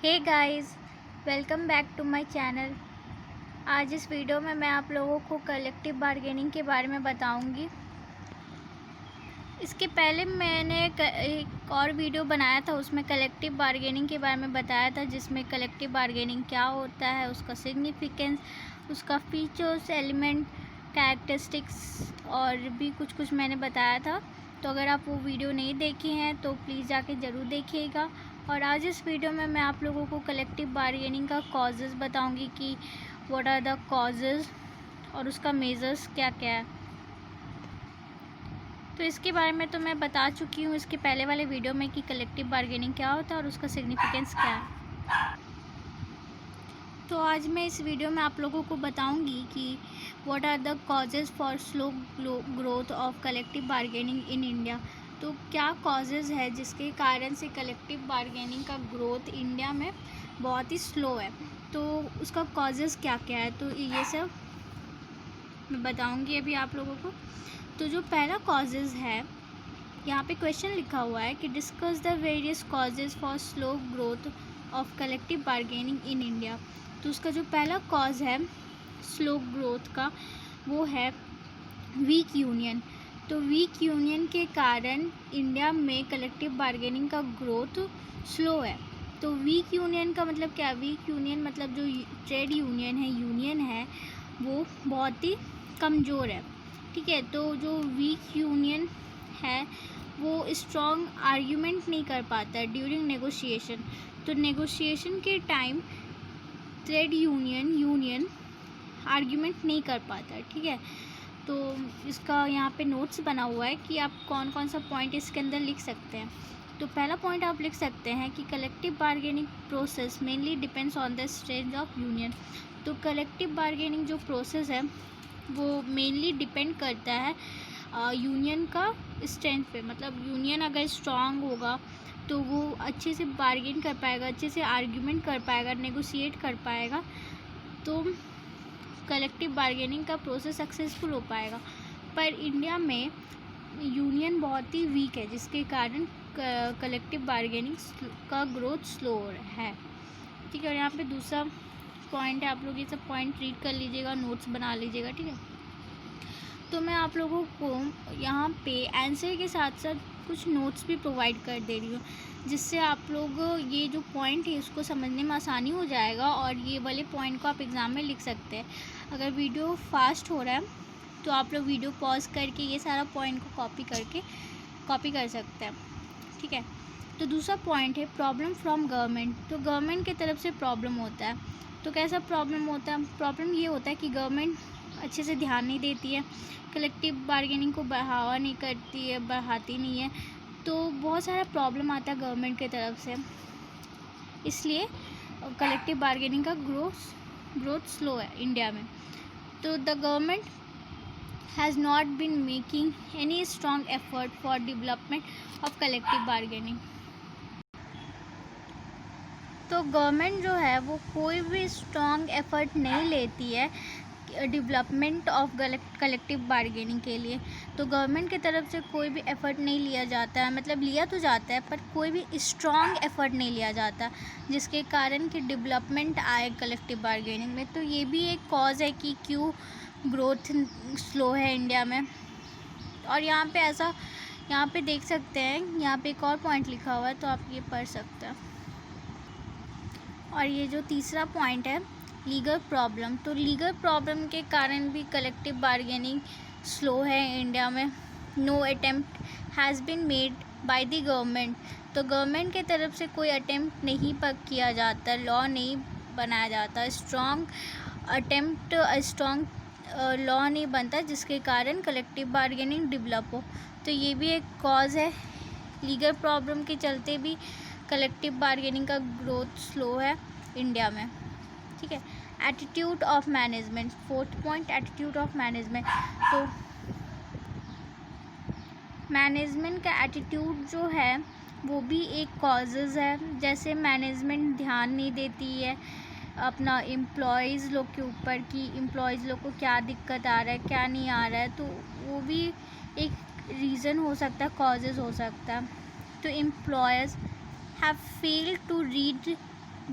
Hey guys, welcome back to my channel. आज इस video में मैं आप लोगों को कलेक्टिव बार्गेनिंग के बारे में बताऊंगी। इसके पहले मैंने एक और वीडियो बनाया था, उसमें कलेक्टिव बार्गेनिंग के बारे में बताया था, जिसमें कलेक्टिव बार्गेनिंग क्या होता है, उसका सिग्निफिकेंस, उसका फीचर्स, एलिमेंट, कैरेक्टरिस्टिक्स और भी कुछ मैंने बताया था। तो अगर आप वो वीडियो नहीं देखे हैं तो प्लीज़ जाके ज़रूर देखिएगा। और आज इस वीडियो में मैं आप लोगों को कलेक्टिव बार्गेनिंग का कॉजेज़ बताऊंगी कि व्हाट आर द कॉजेज़ और उसका मेजर्स क्या क्या है। तो इसके बारे में तो मैं बता चुकी हूँ इसके पहले वाले वीडियो में कि कलेक्टिव बार्गेनिंग क्या होता है और उसका सिग्निफिकेंस क्या है। तो आज मैं इस वीडियो में आप लोगों को बताऊंगी कि what are the causes for slow growth of collective bargaining in India. तो क्या कॉजेज़ है जिसके कारण से कलेक्टिव बार्गेनिंग का ग्रोथ इंडिया में बहुत ही स्लो है, तो उसका कॉजेज़ क्या क्या है, तो ये सब मैं बताऊंगी अभी आप लोगों को। तो जो पहला कॉजेज़ है, यहाँ पे क्वेश्चन लिखा हुआ है कि discuss the various causes for slow growth of collective bargaining in India. तो उसका जो पहला कॉज है स्लो ग्रोथ का, वो है वीक यूनियन। तो वीक यूनियन के कारण इंडिया में कलेक्टिव बार्गेनिंग का ग्रोथ स्लो है। तो वीक यूनियन का मतलब क्या? वीक यूनियन मतलब जो ट्रेड यूनियन है वो बहुत ही कमज़ोर है। ठीक है, तो जो वीक यूनियन है वो स्ट्रॉन्ग आर्ग्यूमेंट नहीं कर पाता है ड्यूरिंग नेगोशिएशन। तो नेगोशिएशन के टाइम ट्रेड यूनियन आर्ग्यूमेंट नहीं कर पाता है। ठीक है, तो इसका यहाँ पे नोट्स बना हुआ है कि आप कौन कौन सा पॉइंट इसके अंदर लिख सकते हैं। तो पहला पॉइंट आप लिख सकते हैं कि collective bargaining process mainly depends on the strength of union. तो कलेक्टिव बार्गेनिंग जो प्रोसेस है वो मेनली डिपेंड करता है यूनियन का स्ट्रेंथ पे। मतलब यूनियन अगर स्ट्रांग होगा तो वो अच्छे से बार्गेन कर पाएगा, अच्छे से आर्ग्यूमेंट कर पाएगा, नेगोशिएट कर पाएगा, तो कलेक्टिव बार्गेनिंग का प्रोसेस सक्सेसफुल हो पाएगा। पर इंडिया में यूनियन बहुत ही वीक है, जिसके कारण कलेक्टिव बार्गेनिंग का ग्रोथ स्लो है। ठीक है, और यहाँ पे दूसरा पॉइंट है, आप लोग ये सब पॉइंट रीड कर लीजिएगा, नोट्स बना लीजिएगा। ठीक है, तो मैं आप लोगों को यहाँ पे आंसर के साथ साथ कुछ नोट्स भी प्रोवाइड कर दे रही हूँ, जिससे आप लोग ये जो पॉइंट है उसको समझने में आसानी हो जाएगा और ये वाले पॉइंट को आप एग्ज़ाम में लिख सकते हैं। अगर वीडियो फास्ट हो रहा है तो आप लोग वीडियो पॉज करके ये सारा पॉइंट को कॉपी कर सकते हैं। ठीक है, तो दूसरा पॉइंट है प्रॉब्लम फ्रॉम गवर्नमेंट। तो गवर्नमेंट की तरफ से प्रॉब्लम होता है। तो कैसा प्रॉब्लम होता है? प्रॉब्लम ये होता है कि गवर्नमेंट अच्छे से ध्यान नहीं देती है, कलेक्टिव बार्गेनिंग को बढ़ावा नहीं करती है, बढ़ाती नहीं है, तो बहुत सारा प्रॉब्लम आता है गवर्नमेंट की तरफ से। इसलिए कलेक्टिव बार्गेनिंग का ग्रोथ स्लो है इंडिया में। तो the government has not been making any strong effort for development of collective bargaining. तो गवर्नमेंट जो है वो कोई भी स्ट्रॉन्ग एफर्ट नहीं लेती है डेवलपमेंट ऑफ कलेक्टिव बार्गेनिंग के लिए। तो गवर्नमेंट की तरफ से कोई भी एफ़र्ट नहीं लिया जाता है, मतलब लिया तो जाता है पर कोई भी स्ट्रॉन्ग एफ़र्ट नहीं लिया जाता, जिसके कारण कि डेवलपमेंट आए कलेक्टिव बार्गेनिंग में। तो ये भी एक कॉज है कि क्यों ग्रोथ स्लो है इंडिया में। और यहाँ पे देख सकते हैं, यहाँ पे एक और पॉइंट लिखा हुआ है, तो आप ये पढ़ सकते हैं। और ये जो तीसरा पॉइंट है लीगल प्रॉब्लम, तो लीगल प्रॉब्लम के कारण भी कलेक्टिव बार्गेनिंग स्लो है इंडिया में। No attempt has been made by the government. तो गवर्नमेंट के तरफ से कोई अटेम्प्ट नहीं किया जाता, लॉ नहीं बनाया जाता, स्ट्रॉन्ग लॉ नहीं बनता, जिसके कारण कलेक्टिव बार्गेनिंग डेवलप हो। तो ये भी एक कॉज है, लीगल प्रॉब्लम के चलते भी कलेक्टिव बार्गेनिंग का ग्रोथ स्लो है इंडिया में। ठीक है, attitude of management, fourth point attitude of management. तो मैनेजमेंट का एटीट्यूड जो है वो भी एक कॉजेज़ है। जैसे मैनेजमेंट ध्यान नहीं देती है अपना एम्प्लॉयज़ लोग के ऊपर कि एम्प्लॉयज़ लोग को क्या दिक्कत आ रहा है, क्या नहीं आ रहा है, तो वो भी एक रीज़न हो सकता है, कॉजेज़ हो सकता है। तो employers have failed to read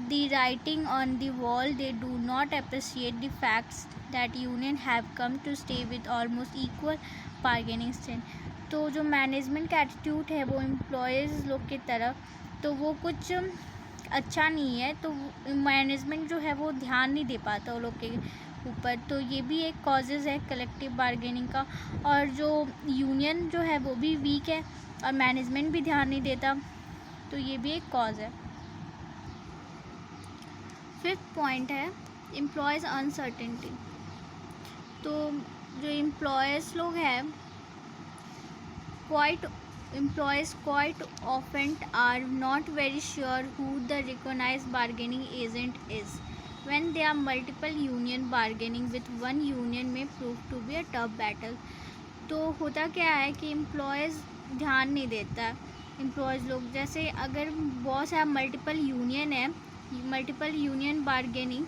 the writing on the wall. They do not appreciate the facts that union have come to stay with almost equal bargaining strength. तो जो मैनेजमेंट का एटीट्यूड है वो एम्प्लॉयज़ लोग की तरफ, तो वो कुछ अच्छा नहीं है। तो मैनेजमेंट जो है वो ध्यान नहीं दे पाता वो लोग के ऊपर। तो ये भी एक कॉजेज़ है कलेक्टिव बार्गेनिंग का। और जो यूनियन जो है वो भी वीक है और मैनेजमेंट भी ध्यान नहीं देता, तो ये भी एक कॉज है। फिफ्थ पॉइंट है एम्प्लॉयज़ अनसर्टेनिटी। तो जो एम्प्लॉयज़ लोग हैं employees quite often are not very sure who the recognized bargaining agent is. When there are multiple union bargaining with one union may prove to be a tough battle. तो होता क्या है कि employees ध्यान नहीं देता। एम्प्लॉयज़ लोग जैसे अगर बहुत सारा मल्टीपल यूनियन बार्गेनिंग,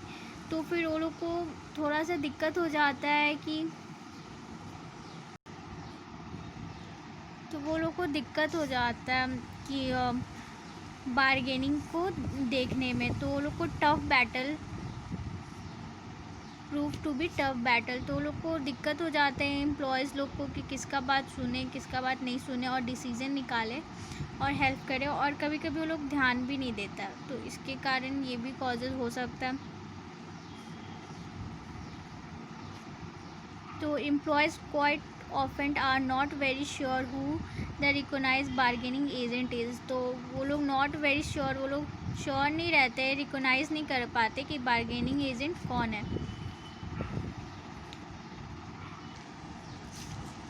तो फिर वो लोग को थोड़ा सा दिक्कत हो जाता है कि बार्गेनिंग को देखने में, तो वो लोग को tough battle prove to be tough battle. तो वो लोग को दिक्कत हो जाते हैं एम्प्लॉयज़ लोग को कि किसका बात सुने किसका बात नहीं सुने और डिसीज़न निकाले और हेल्प करे। और कभी कभी वो लोग ध्यान भी नहीं देता, तो इसके कारण ये भी कॉजेज़ हो सकता है। तो एम्प्लॉयज़ क्वाइट ऑफेंट are not very sure who the recognise bargaining agent is. तो वो लोग नॉट वेरी श्योर, वो लोग श्योर नहीं रहते, रिकोगनाइज नहीं कर पाते कि बार्गेनिंग एजेंट कौन है।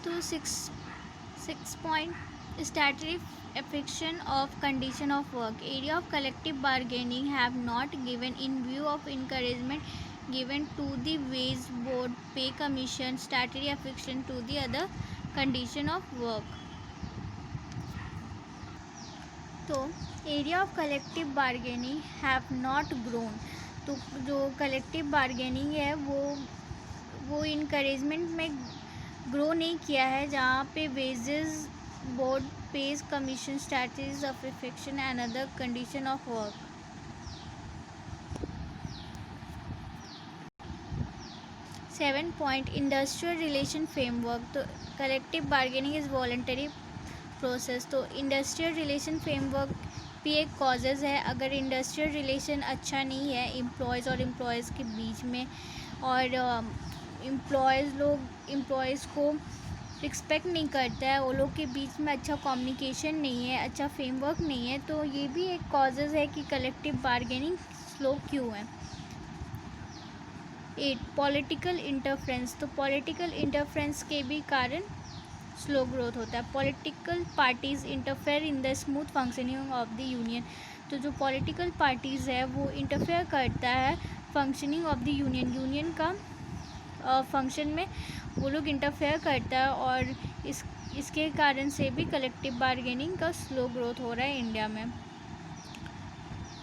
तो six point statutory affection of condition of work. Area of collective bargaining have not given in view of encouragement given to the wage board, pay commission, statutory affection to the other condition of work. तो area of collective bargaining have not grown. तो जो collective bargaining है वो encouragement में grow नहीं किया है, जहाँ पे wages board pays commission strategies of affection and other condition of work. 7 point industrial relation framework. तो collective bargaining is voluntary process. तो industrial relation framework भी एक causes है। अगर industrial relation अच्छा नहीं है एम्प्लॉयज़ और एम्प्लॉयज़ के बीच में, और एम्प्लॉयज़ को रिस्पेक्ट नहीं करता है, वो लोग के बीच में अच्छा कम्युनिकेशन नहीं है, अच्छा फ्रेमवर्क नहीं है, तो ये भी एक कॉजेज़ है कि कलेक्टिव बार्गेनिंग स्लो क्यों है। 8 पॉलिटिकल इंटरफेरेंस। तो पॉलिटिकल इंटरफेरेंस के भी कारण स्लो ग्रोथ होता है। Political parties interfere in the smooth functioning of the union. तो जो पॉलिटिकल पार्टीज़ है वो इंटरफेयर करता है फंक्शनिंग ऑफ द यूनियन का फंक्शन में वो लोग इंटरफेयर करता है, और इसके कारण से भी कलेक्टिव बार्गेनिंग का स्लो ग्रोथ हो रहा है इंडिया में।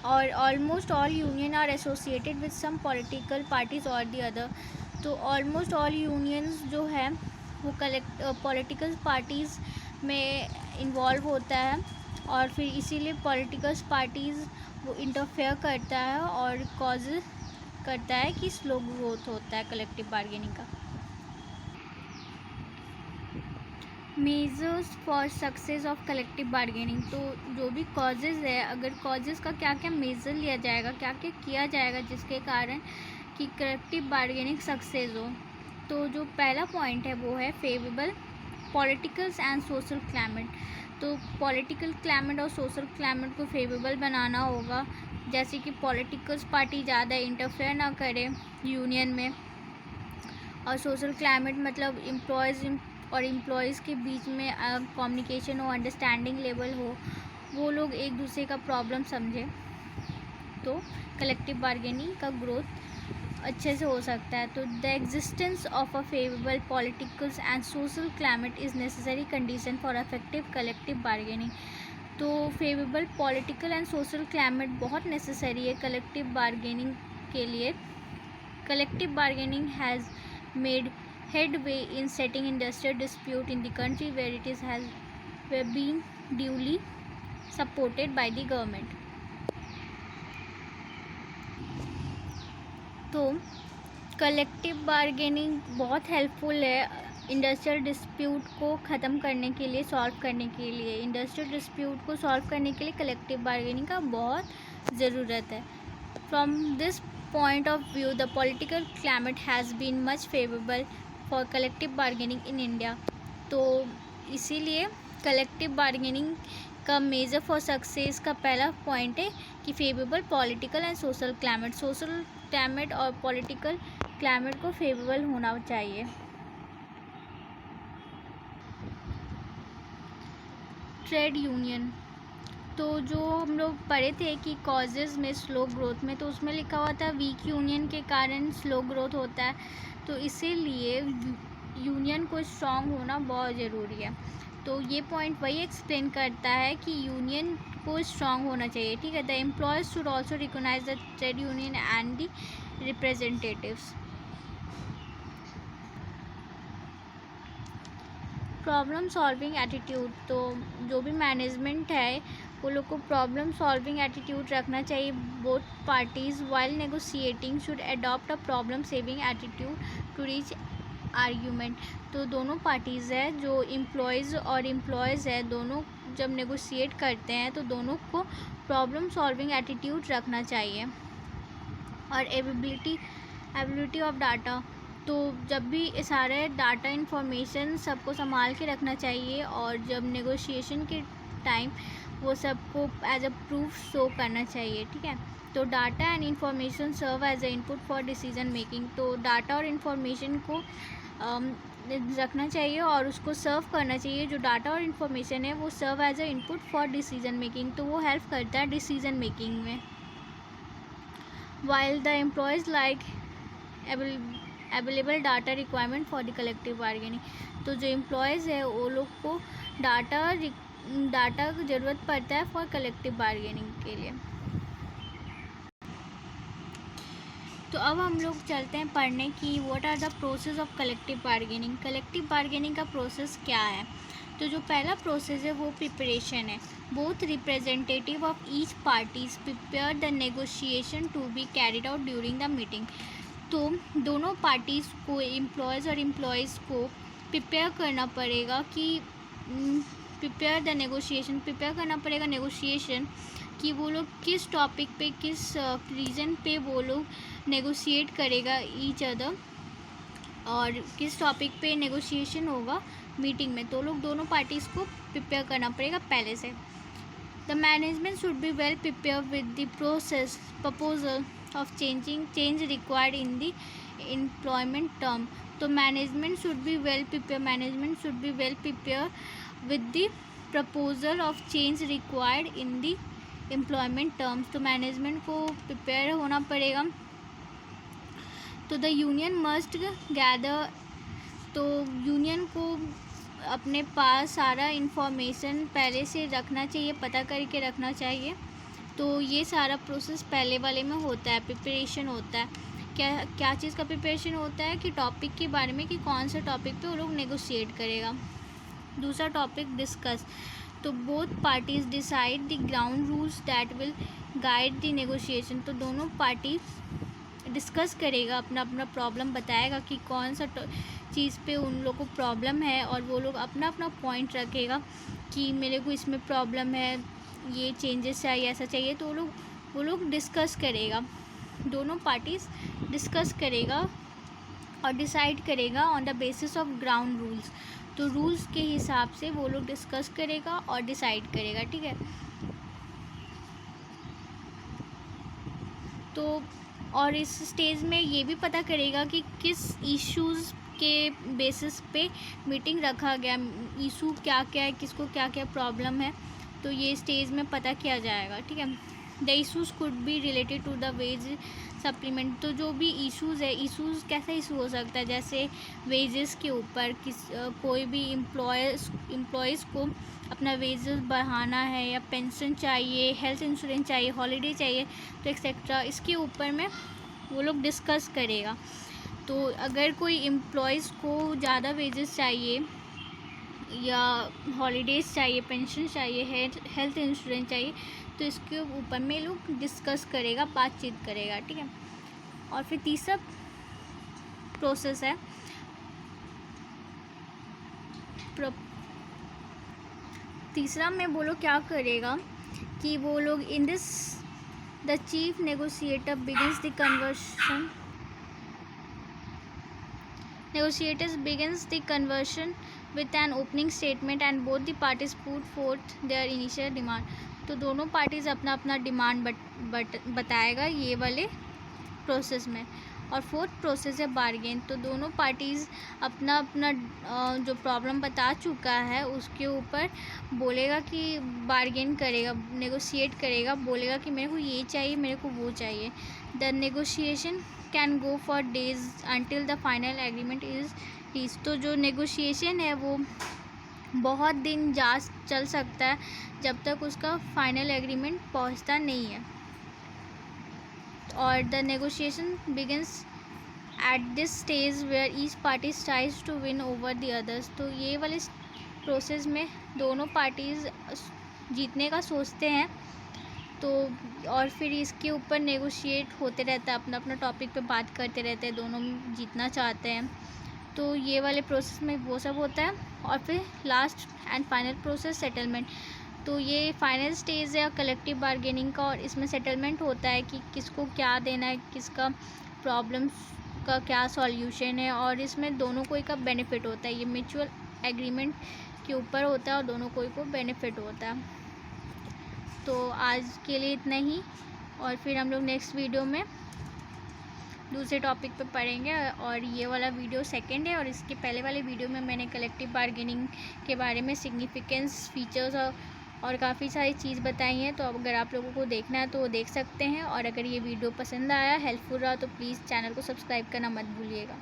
और almost all union are associated with some political parties और दी अदर। तो ऑलमोस्ट ऑल यूनियंस जो है वो पॉलिटिकल पार्टीज़ में इन्वॉल्व होता है, और फिर इसीलिए पॉलिटिकल पार्टीज़ वो इंटरफेयर करता है और कॉज करता है कि स्लो ग्रोथ होता है कलेक्टिव बार्गेनिंग का। Measures for success of collective bargaining. तो जो भी कॉजेज़ है, अगर कॉजेज़ का क्या क्या मेजर लिया जाएगा, क्या क्या किया जाएगा जिसके कारण कि कलेक्टिव बार्गेनिंग सक्सेस हो। तो जो पहला पॉइंट है वो है favourable political and social climate. तो पॉलिटिकल क्लाइमेट और सोशल क्लाइमेट को फेवरेबल बनाना होगा, जैसे कि पॉलिटिकल पार्टी ज़्यादा इंटरफेयर ना करे यूनियन में, और सोशल क्लाइमेट मतलब एम्प्लॉयज़ के बीच में कम्युनिकेशन हो, अंडरस्टैंडिंग लेवल हो, वो लोग एक दूसरे का प्रॉब्लम समझे, तो कलेक्टिव बार्गेनिंग का ग्रोथ अच्छे से हो सकता है। तो the existence of a favourable political and social climate is necessary condition for effective collective bargaining. तो favourable political and social climate बहुत नेसेसरी है कलेक्टिव बार्गेनिंग के लिए। Collective bargaining has made headway in setting industrial dispute in the country where it has been duly supported by the government. तो collective bargaining बहुत helpful है industrial dispute को ख़त्म करने के लिए, सॉल्व करने के लिए। इंडस्ट्रियल डिस्प्यूट को सॉल्व करने के लिए कलेक्टिव बार्गेनिंग का बहुत ज़रूरत है। From this point of view the political climate has been much favourable for collective bargaining in India. तो इसीलिए कलेक्टिव बार्गेनिंग का मेजर फॉर सक्सेस का पहला पॉइंट है कि favourable political and social climate, social climate और पॉलिटिकल क्लाइमेट को favourable होना चाहिए। ट्रेड यूनियन, तो जो हम लोग पढ़े थे कि कॉजेज़ में स्लो ग्रोथ में, तो उसमें लिखा हुआ था वीक यूनियन के कारण स्लो ग्रोथ होता है। तो इसीलिए यूनियन को स्ट्रॉन्ग होना बहुत ज़रूरी है। तो ये पॉइंट वही एक्सप्लेन करता है कि यूनियन को स्ट्रॉन्ग होना चाहिए, ठीक है। The employers should also recognise the trade union and the representatives. Problem solving attitude, तो जो भी मैनेजमेंट है वो लोग को प्रॉब्लम सॉल्विंग एटीट्यूड रखना चाहिए। Both parties while negotiating should adopt a problem solving attitude to reach argument. तो दोनों पार्टीज़ है, जो एम्प्लॉयज़ और एम्प्लॉयज़ है, दोनों जब नेगोशिएट करते हैं तो दोनों को प्रॉब्लम सॉल्विंग एटीट्यूड रखना चाहिए। और एबिलिटी ऑफ डाटा, तो जब भी सारे डाटा इन्फॉर्मेशन सबको संभाल के रखना चाहिए और जब नेगोशिएशन के टाइम वो सबको एज अ प्रूफ शो करना चाहिए, ठीक है। तो data and information serve as a input for decision making, तो डाटा और इन्फॉर्मेशन को रखना चाहिए और उसको सर्व करना चाहिए। जो डाटा और इन्फॉर्मेशन है वो serve as a input for decision making, तो वो हेल्प करता है डिसीजन मेकिंग में। While the employers like available data requirement for the collective bargaining, तो जो एम्प्लॉयज़ है वो लोग को डाटा की ज़रूरत पड़ता है फॉर कलेक्टिव बार्गेनिंग के लिए। तो अब हम लोग चलते हैं पढ़ने की what are the process of collective bargaining. Collective bargaining का प्रोसेस क्या है? तो जो पहला प्रोसेस है वो प्रिपरेशन है। Both representative of each parties prepare the negotiation to be carried out during the meeting. तो दोनों पार्टीज़ को, एम्प्लॉयज़ और एम्प्लॉयज़ को प्रिपेयर करना पड़ेगा कि प्रिपेयर करना पड़ेगा नेगोशिएशन कि वो लोग किस टॉपिक पे, किस रीज़न पे वो लोग नेगोशिएट करेगा ईच अदर, और किस टॉपिक पे नेगोशिएशन होगा मीटिंग में। तो लोग दोनों पार्टीज़ को प्रिपेयर करना पड़ेगा पहले से। The management should be well prepare with the proposal of change required in the employment term. तो management should be well prepare with the proposal of change required in the employment terms. तो management को prepare होना पड़ेगा। तो the union must gather, तो union को अपने पास सारा इन्फॉर्मेशन पहले से रखना चाहिए, पता करके रखना चाहिए। तो ये सारा प्रोसेस पहले वाले में होता है, प्रिपरेशन होता है। क्या चीज़ का प्रिपरेशन होता है कि टॉपिक के बारे में, कि कौन सा टॉपिक पे वो लोग नेगोशिएट करेगा। दूसरा टॉपिक डिस्कस, तो both parties decide the ground rules that will guide the negotiation. तो दोनों पार्टी डिस्कस करेगा, अपना अपना प्रॉब्लम बताएगा कि कौन सा चीज़ पे उन लोगों को प्रॉब्लम है, और वो लोग अपना अपना पॉइंट रखेगा कि मेरे को इसमें प्रॉब्लम है, ये चेंजेस चाहिए, ऐसा चाहिए। तो वो लोग डिस्कस करेगा, दोनों पार्टीज़ डिस्कस करेगा और डिसाइड करेगा on the basis of ground rules. तो रूल्स के हिसाब से वो लोग डिस्कस करेगा और डिसाइड करेगा, ठीक है। तो और इस स्टेज में ये भी पता करेगा कि किस इश्यूज़ के बेसिस पे मीटिंग रखा गया, इशू क्या क्या है, किसको क्या क्या प्रॉब्लम है, तो ये स्टेज में पता किया जाएगा, ठीक है। The issues could be related to the wage supplement, तो जो भी इश्यूज़ है, इश्यूज़ कैसा इशू हो सकता है, जैसे वेजेस के ऊपर, कोई भी एम्प्लॉयज़ को अपना वेजेस बढ़ाना है, या पेंशन चाहिए, हेल्थ इंश्योरेंस चाहिए, हॉलीडे चाहिए, तो एक्सेट्रा, इसके ऊपर में वो लोग डिस्कस करेगा। तो अगर कोई एम्प्लॉयज़ को ज़्यादा वेजेस चाहिए, या हॉलीडेज़ चाहिए, पेंशन चाहिए, हेल्थ इंश्योरेंस चाहिए, तो इसके ऊपर में लोग डिस्कस करेगा, बातचीत करेगा, ठीक है। और फिर तीसरा प्रोसेस है तीसरा में वो लोग क्या करेगा कि वो लोग in this the chief negotiator begins the conversion Negotiators begins the conversion with an opening statement and both the parties put forth their initial demand. तो दोनों पार्टीज़ अपना अपना डिमांड बताएगा ये वाले प्रोसेस में। और फोर्थ प्रोसेस है बार्गेन। तो दोनों पार्टीज़ अपना अपना जो प्रॉब्लम बता चुका है उसके ऊपर बोलेगा कि बार्गेन करेगा, नेगोशिएट करेगा, बोलेगा कि मेरे को ये चाहिए, मेरे को वो चाहिए। The negotiation can go for days until the final agreement is reached. तो जो नेगोशिएशन है वो बहुत दिन चल सकता है जब तक उसका फाइनल एग्रीमेंट पहुंचता नहीं है। और the negotiation begins at this stage where each party tries to win over the others. तो ये वाले प्रोसेस में दोनों पार्टीज़ जीतने का सोचते हैं। तो और फिर इसके ऊपर नेगोशिएट होते रहता है, अपना अपना टॉपिक पे बात करते रहते हैं, दोनों जीतना चाहते हैं। तो ये वाले प्रोसेस में वो सब होता है। और फिर last and final process settlement. तो ये फाइनल स्टेज है कलेक्टिव बार्गेनिंग का, और इसमें सेटलमेंट होता है कि किसको क्या देना है, किसका प्रॉब्लम्स का क्या सॉल्यूशन है, और इसमें दोनों कोई का बेनिफिट होता है। ये म्यूचुअल एग्रीमेंट के ऊपर होता है और दोनों कोई को बेनिफिट होता है। तो आज के लिए इतना ही, और फिर हम लोग नेक्स्ट वीडियो में दूसरे टॉपिक पे पढ़ेंगे। और ये वाला वीडियो सेकंड है, और इसके पहले वाले वीडियो में मैंने कलेक्टिव बार्गेनिंग के बारे में सिग्निफिकेंस, फीचर्स और काफ़ी सारी चीज़ बताई हैं। तो अगर आप लोगों को देखना है तो वो देख सकते हैं। और अगर ये वीडियो पसंद आया, हेल्पफुल रहा, तो प्लीज़ चैनल को सब्सक्राइब करना मत भूलिएगा।